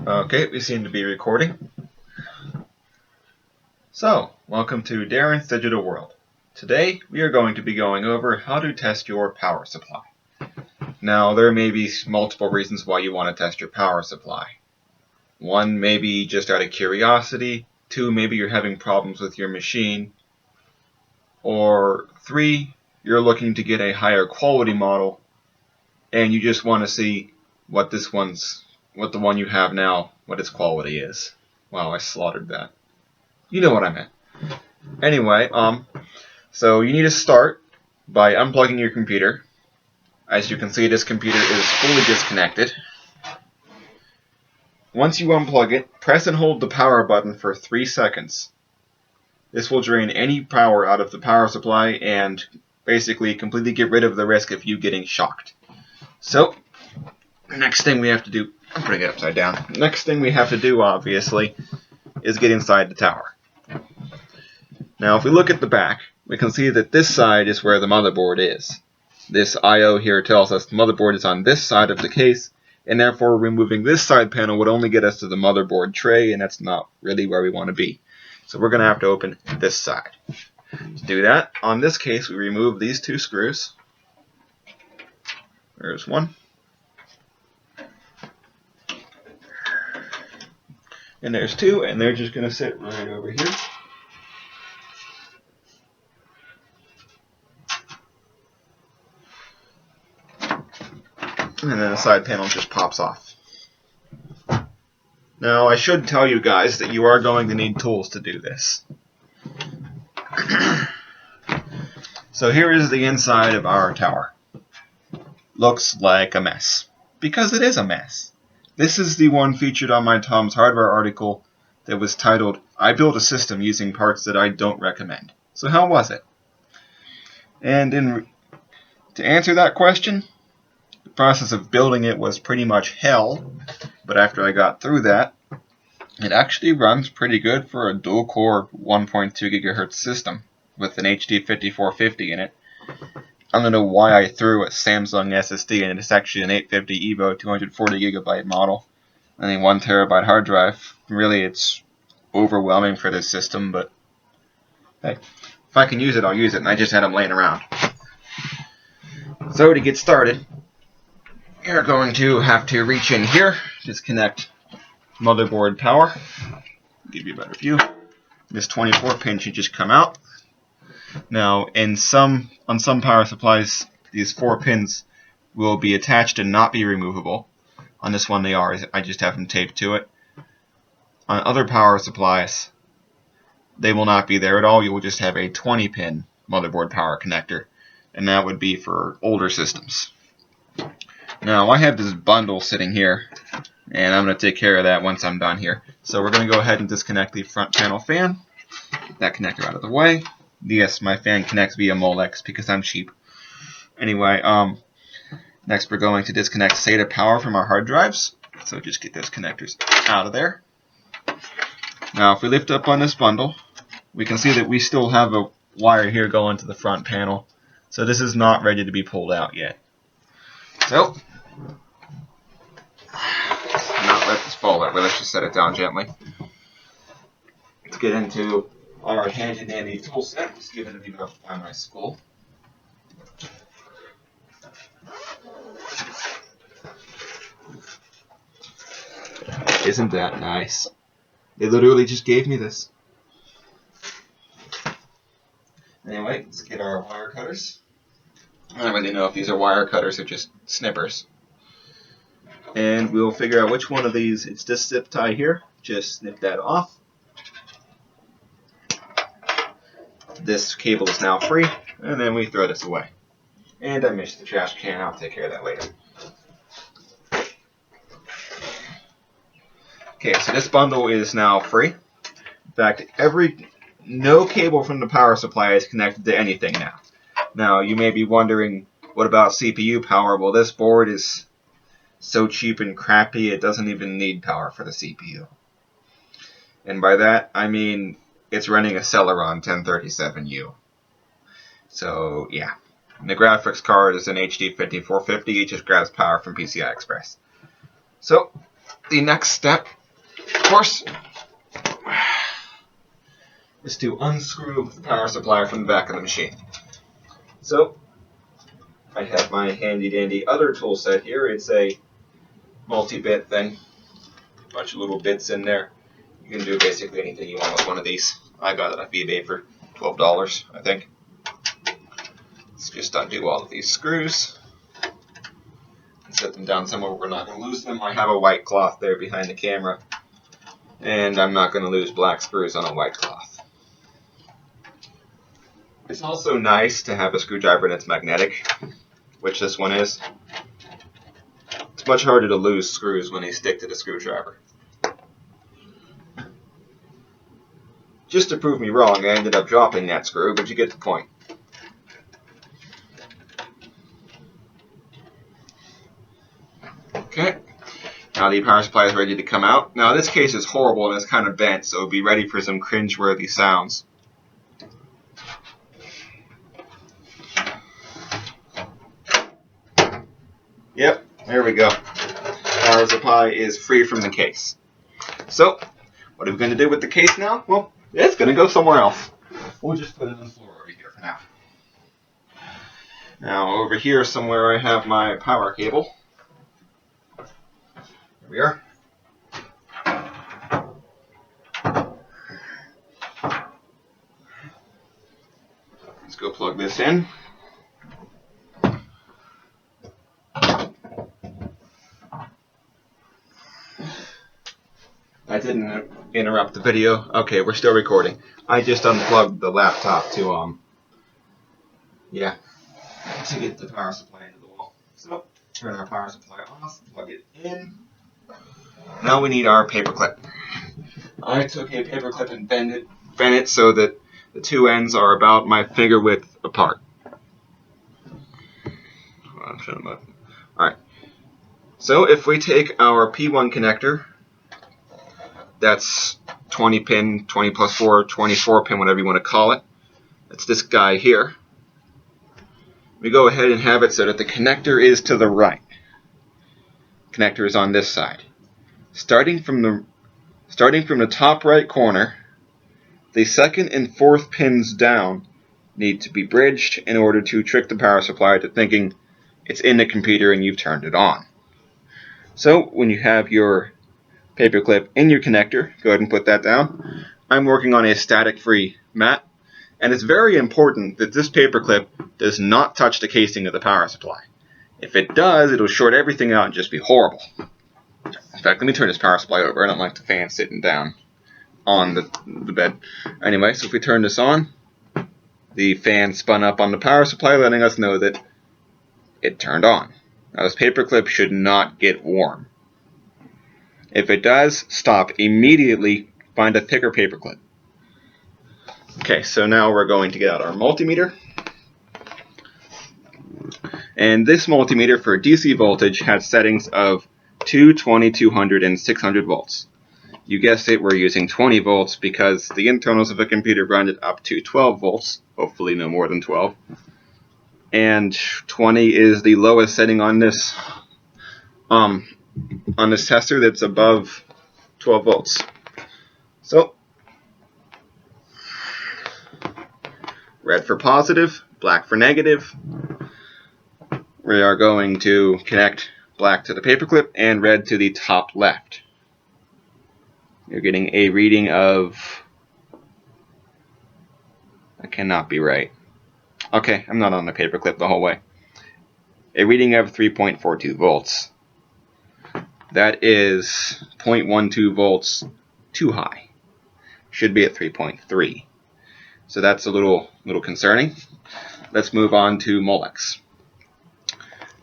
Okay, we seem to be recording. So, welcome to Darren's Digital World. Today, we are going to be going over how to test your power supply. Now, there may be multiple reasons why you want to test your power supply. One, maybe just out of curiosity. Two, maybe you're having problems with your machine. Or three, you're looking to get a higher quality model and you just want to see what the one you have now, what its quality is. Wow, I slaughtered that. You know what I meant. Anyway, so you need to start by unplugging your computer. As you can see, this computer is fully disconnected. Once you unplug it, press and hold the power button for 3 seconds. This will drain any power out of the power supply and basically completely get rid of the risk of you getting shocked. So, next thing we have to do, I'm putting it upside down. Next thing we have to do, obviously, is get inside the tower. Now, if we look at the back, we can see that this side is where the motherboard is. This I/O here tells us the motherboard is on this side of the case, and therefore removing this side panel would only get us to the motherboard tray, and that's not really where we want to be. So we're going to have to open this side. To do that, on this case, we remove these 2 screws. There's one. And there's 2, and they're just going to sit right over here. And then the side panel just pops off. Now, I should tell you guys that you are going to need tools to do this. So here is the inside of our tower. Looks like a mess. Because it is a mess. This is the one featured on my Tom's Hardware article that was titled, "I built a system using parts that I don't recommend." So how was it? And to answer that question, the process of building it was pretty much hell, but after I got through that, it actually runs pretty good for a dual-core 1.2 GHz system with an HD 5450 in it. I don't know why I threw a Samsung SSD in it. It's actually an 850 EVO 240 GB model and a 1 TB hard drive. Really, it's overwhelming for this system, but hey, if I can use it, I'll use it, and I just had them laying around. So to get started, you're going to have to reach in here, disconnect motherboard power, give you a better view. This 24 pin should just come out. Now, on some power supplies, these 4 pins will be attached and not be removable. On this one they are, I just have them taped to it. On other power supplies, they will not be there at all. You will just have a 20 pin motherboard power connector, and that would be for older systems. Now, I have this bundle sitting here, and I'm going to take care of that once I'm done here. So we're going to go ahead and disconnect the front panel fan. Get that connector out of the way. Yes, my fan connects via Molex because I'm cheap. Anyway, next we're going to disconnect SATA power from our hard drives. So just get those connectors out of there. Now, if we lift up on this bundle, we can see that we still have a wire here going to the front panel. So this is not ready to be pulled out yet. So, not let this fall that way. Let's just set it down gently. Let's get into our handy dandy tool set. Just given to me by my school. Isn't that nice? They literally just gave me this. Anyway, let's get our wire cutters. I don't really know if these are wire cutters or just snippers. And we'll figure out which one of these. It's this zip tie here. Just snip that off. This cable is now free, and then we throw this away. And I missed the trash can. I'll take care of that later. Okay, so this bundle is now free. In fact, no cable from the power supply is connected to anything now. Now, you may be wondering, what about CPU power? Well, this board is so cheap and crappy, it doesn't even need power for the CPU. And by that, I mean it's running a Celeron 1037U. So, yeah. And the graphics card is an HD 5450. It just grabs power from PCI Express. So, the next step, of course, is to unscrew the power supply from the back of the machine. So I have my handy dandy other tool set here. It's a multi-bit thing, a bunch of little bits in there. You can do basically anything you want with one of these. I got it off eBay for $12, I think. Let's just undo all of these screws and set them down somewhere where we're not going to lose them. I have a white cloth there behind the camera, and I'm not going to lose black screws on a white cloth. It's also nice to have a screwdriver that's magnetic, which this one is. It's much harder to lose screws when they stick to the screwdriver. Just to prove me wrong, I ended up dropping that screw, but you get the point. Okay, now the power supply is ready to come out. Now this case is horrible and it's kind of bent, so be ready for some cringe-worthy sounds. Yep, there we go. Power supply is free from the case. So, what are we going to do with the case now? Well, it's going to go somewhere else. We'll just put it on the floor over here for now. Now, over here somewhere I have my power cable. There we are. Let's go plug this in. I didn't interrupt the video. Okay, we're still recording. I just unplugged the laptop to get the power supply into the wall. So, turn our power supply off, plug it in. Now we need our paper clip. I took a paper clip and bent it so that the two ends are about my finger width apart. Alright. So if we take our P1 connector, that's 20 pin, 20 plus 4, 24 pin, whatever you want to call it. That's this guy here. We go ahead and have it so that the connector is to the right. Connector is on this side. Starting from the top right corner, the second and fourth pins down need to be bridged in order to trick the power supply to thinking it's in the computer and you've turned it on. So when you have your paperclip in your connector, go ahead and put that down. I'm working on a static-free mat, and it's very important that this paperclip does not touch the casing of the power supply. If it does, it'll short everything out and just be horrible. In fact, let me turn this power supply over. I don't like the fan sitting down on the bed. Anyway, so if we turn this on, the fan spun up on the power supply, letting us know that it turned on. Now this paperclip should not get warm. If it does, stop immediately, find a thicker paperclip. Okay, so now we're going to get out our multimeter. And this multimeter for DC voltage has settings of 2, 20, 200, and 600 volts. You guessed it, we're using 20 volts because the internals of a computer run it up to 12 volts, hopefully no more than 12. And 20 is the lowest setting on this tester that's above 12 volts. So, red for positive, black for negative. We are going to connect black to the paperclip and red to the top left. You're getting a reading of, that cannot be right. Okay, I'm not on the paperclip the whole way. A reading of 3.42 volts. That is 0.12 volts too high. Should be at 3.3. So that's a little concerning. Let's move on to Molex.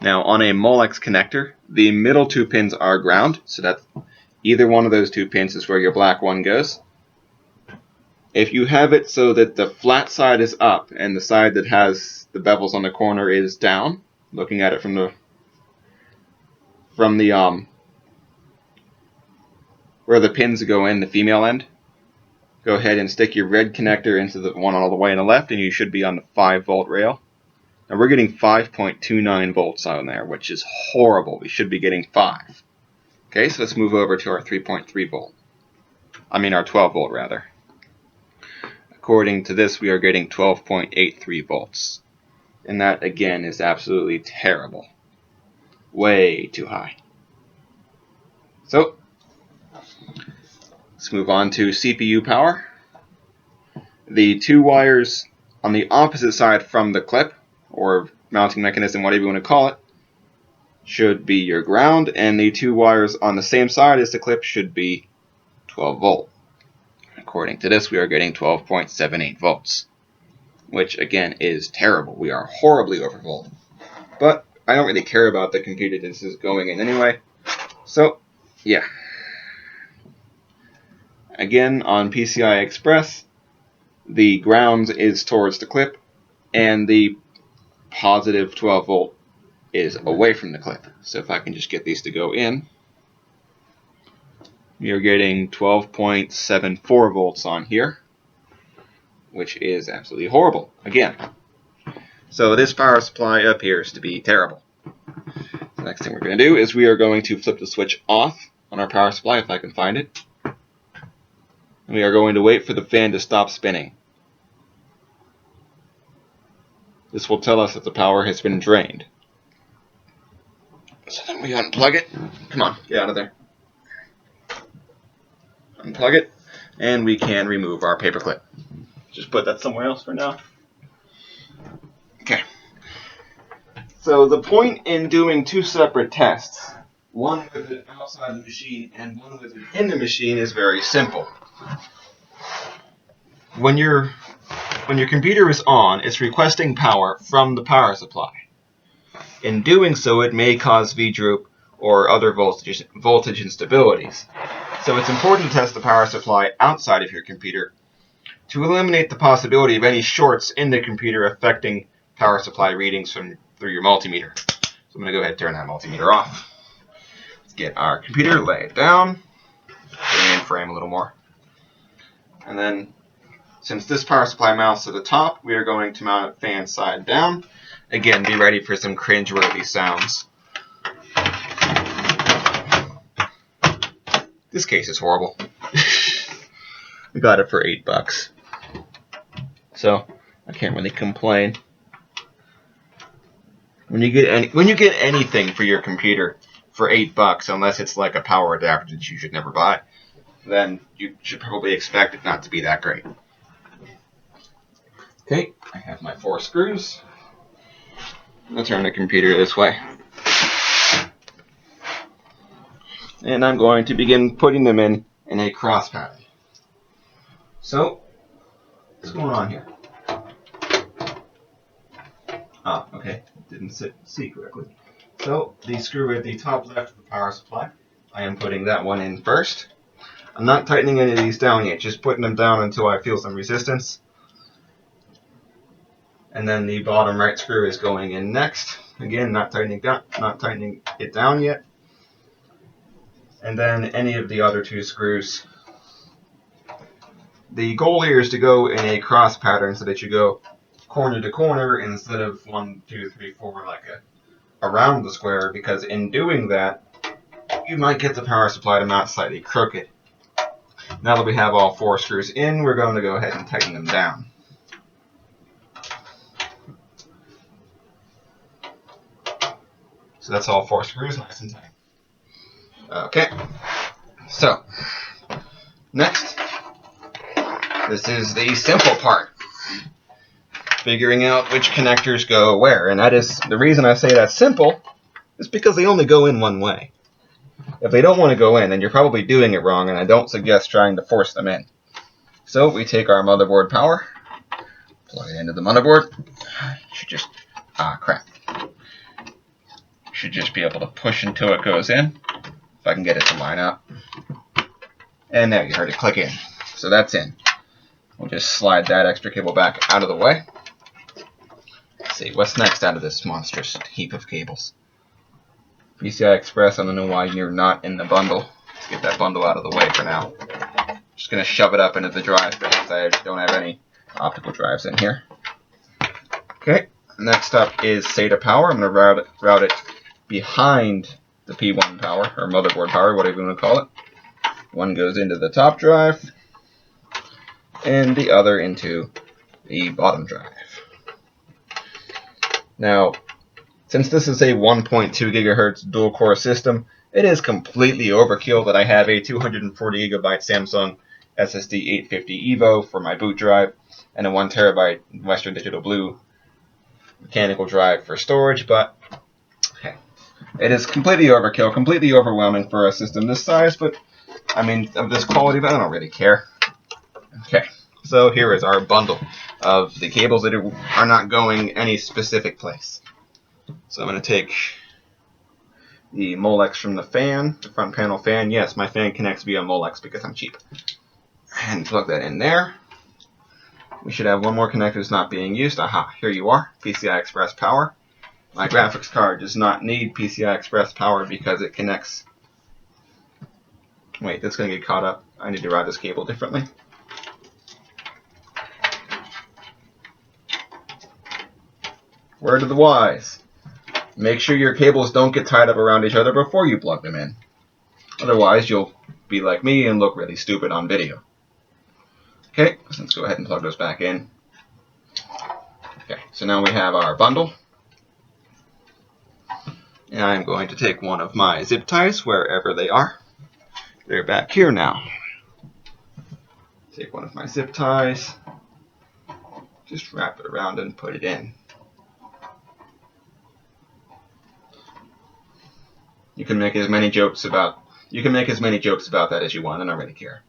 Now on a Molex connector, the middle two pins are ground, so that either one of those two pins is where your black one goes. If you have it so that the flat side is up and the side that has the bevels on the corner is down, looking at it from the where the pins go in, the female end, go ahead and stick your red connector into the one all the way on the left, and you should be on the 5 volt rail. Now we're getting 5.29 volts on there, which is horrible. We should be getting 5. Okay, so let's move over to our 3.3 volt. I mean our 12 volt rather. According to this, we are getting 12.83 volts. And that, again, is absolutely terrible. Way too high. So, let's move on to CPU power. The two wires on the opposite side from the clip, or mounting mechanism, whatever you want to call it, should be your ground, and the two wires on the same side as the clip should be 12 volt. According to this, we are getting 12.78 volts, which again is terrible. We are horribly overvolted. But I don't really care about the computer this is going in anyway. So, yeah. Again, on PCI Express, the ground is towards the clip, and the positive 12 volt is away from the clip. So if I can just get these to go in, you're getting 12.74 volts on here, which is absolutely horrible, again. So this power supply appears to be terrible. The next thing we're going to do is we are going to flip the switch off on our power supply, if I can find it. And we are going to wait for the fan to stop spinning. This will tell us that the power has been drained. So then we unplug it. Come on, get out of there. Unplug it, and we can remove our paperclip. Just put that somewhere else for now. Okay. So the point in doing two separate tests, one with it outside the machine and one with it in the machine, is very simple. When your computer is on, it's requesting power from the power supply. In doing so, it may cause V-droop or other voltage instabilities. So it's important to test the power supply outside of your computer to eliminate the possibility of any shorts in the computer affecting power supply readings through your multimeter. So I'm going to go ahead and turn that multimeter off. Let's get our computer, lay it down, bring it in frame a little more. And then, since this power supply mounts to the top, we are going to mount it fan side down. Again, be ready for some cringeworthy sounds. This case is horrible. We got it for $8. So I can't really complain. When you get anything for your computer for $8, unless it's like a power adapter that you should never buy, then you should probably expect it not to be that great. Okay, I have my 4 screws. I'll turn the computer this way. And I'm going to begin putting them in a cross pattern. So, what's going on here? Ah, okay, didn't see correctly. So, the screw at the top left of the power supply, I am putting that one in first. I'm not tightening any of these down yet, just putting them down until I feel some resistance. And then the bottom right screw is going in next. Again, not tightening it down yet. And then any of the other 2 screws. The goal here is to go in a cross pattern so that you go corner to corner instead of 1, 2, 3, 4 like around the square, because in doing that, you might get the power supply to mount slightly crooked. Now that we have all 4 screws in, we're going to go ahead and tighten them down. So that's all 4 screws, nice and tight. Okay, so next, this is the simple part. Figuring out which connectors go where, and that is the reason I say that's simple is because they only go in one way. If they don't want to go in, then you're probably doing it wrong, and I don't suggest trying to force them in. So we take our motherboard power, plug it into the motherboard. Should just should just be able to push until it goes in. If I can get it to line up. And there, you heard it click in. So that's in. We'll just slide that extra cable back out of the way. Let's see, what's next out of this monstrous heap of cables? PCI Express, I don't know why you're not in the bundle. Let's get that bundle out of the way for now. Just going to shove it up into the drive bay because I don't have any optical drives in here. Okay, next up is SATA power. I'm going to route it behind the P1 power, or motherboard power, whatever you want to call it. One goes into the top drive, and the other into the bottom drive. Now, since this is a 1.2 gigahertz dual-core system, it is completely overkill that I have a 240 gigabyte Samsung SSD 850 EVO for my boot drive and a 1 terabyte Western Digital Blue mechanical drive for storage, but hey, it is completely overkill, completely overwhelming for a system this size, but I mean, of this quality, but I don't really care. Okay, so here is our bundle of the cables that are not going any specific place. So I'm going to take the Molex from the fan, the front panel fan. Yes, my fan connects via Molex because I'm cheap. And plug that in there. We should have one more connector that's not being used. Aha, here you are, PCI Express power. My graphics card does not need PCI Express power because it connects... Wait, that's going to get caught up. I need to route this cable differently. Word of the wise. Make sure your cables don't get tied up around each other before you plug them in. Otherwise, you'll be like me and look really stupid on video. Okay, so let's go ahead and plug those back in. Okay, so now we have our bundle. And I'm going to take one of my zip ties wherever they are. They're back here now. Take one of my zip ties. Just wrap it around and put it in. You can make as many jokes about that as you want. I don't really care.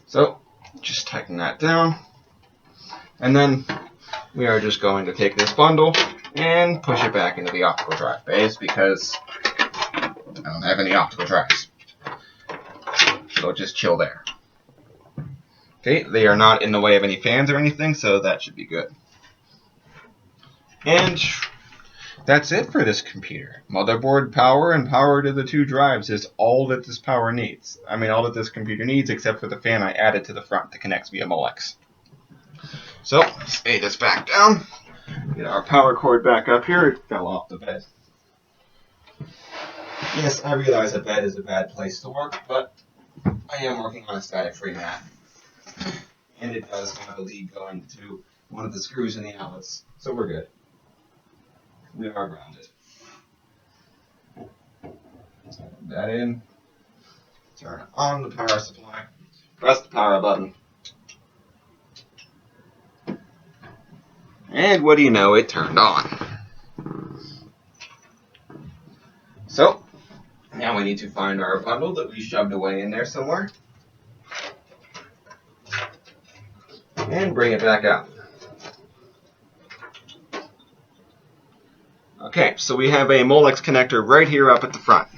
So just tighten that down, and then we are just going to take this bundle and push it back into the optical drive bays because I don't have any optical drives. So just chill there. Okay, they are not in the way of any fans or anything, so that should be good. And that's it for this computer. Motherboard power and power to the two drives is all that this power needs. I mean, all that this computer needs, except for the fan I added to the front that connects via Molex. So, let's lay this back down. Get our power cord back up here. It fell off the bed. Yes, I realize a bed is a bad place to work, but I am working on a static-free mat. And it does have a lead going to one of the screws in the outlets, so we're good. We are grounded. Put that in. Turn on the power supply. Press the power button. And what do you know, it turned on. So, now we need to find our bundle that we shoved away in there somewhere. And bring it back out. Okay, so we have a Molex connector right here up at the front.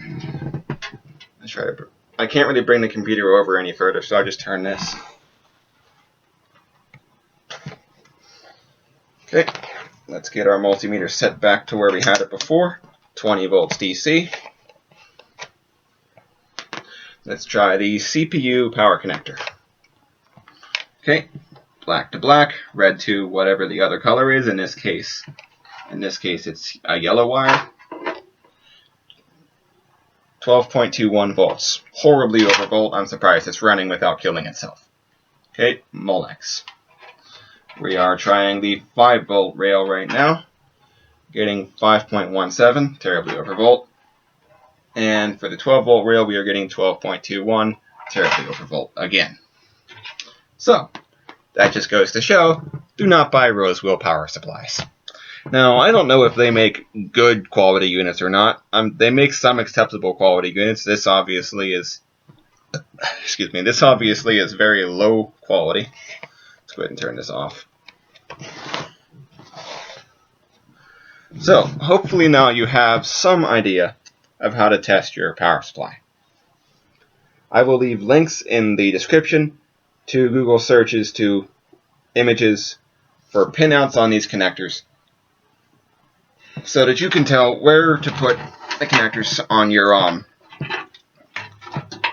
Let's try to. I can't really bring the computer over any further, so I'll just turn this. Okay, let's get our multimeter set back to where we had it before, 20 volts DC. Let's try the CPU power connector. Okay, black to black, red to whatever the other color is. In this case, it's a yellow wire. 12.21 volts. Horribly overvolt. I'm surprised it's running without killing itself. Okay, Molex. We are trying the 5 volt rail right now. Getting 5.17, terribly overvolt. And for the 12 volt rail, we are getting 12.21, terribly overvolt again. So, that just goes to show, do not buy Rosewheel power supplies. Now, I don't know if they make good quality units or not. They make some acceptable quality units. This obviously is, this obviously is very low quality. Let's go ahead and turn this off. So, hopefully now you have some idea of how to test your power supply. I will leave links in the description to Google searches to images for pinouts on these connectors, so that you can tell where to put the connectors on your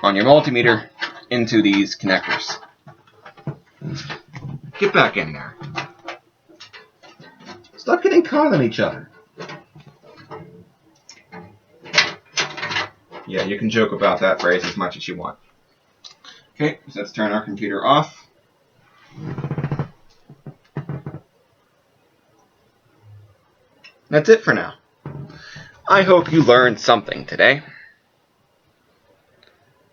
multimeter into these connectors. Get back in there. Stop getting caught on each other. Yeah, you can joke about that phrase as much as you want. Okay, so let's turn our computer off. That's it for now. I hope you learned something today.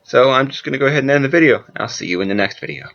So I'm just going to go ahead and end the video. I'll see you in the next video.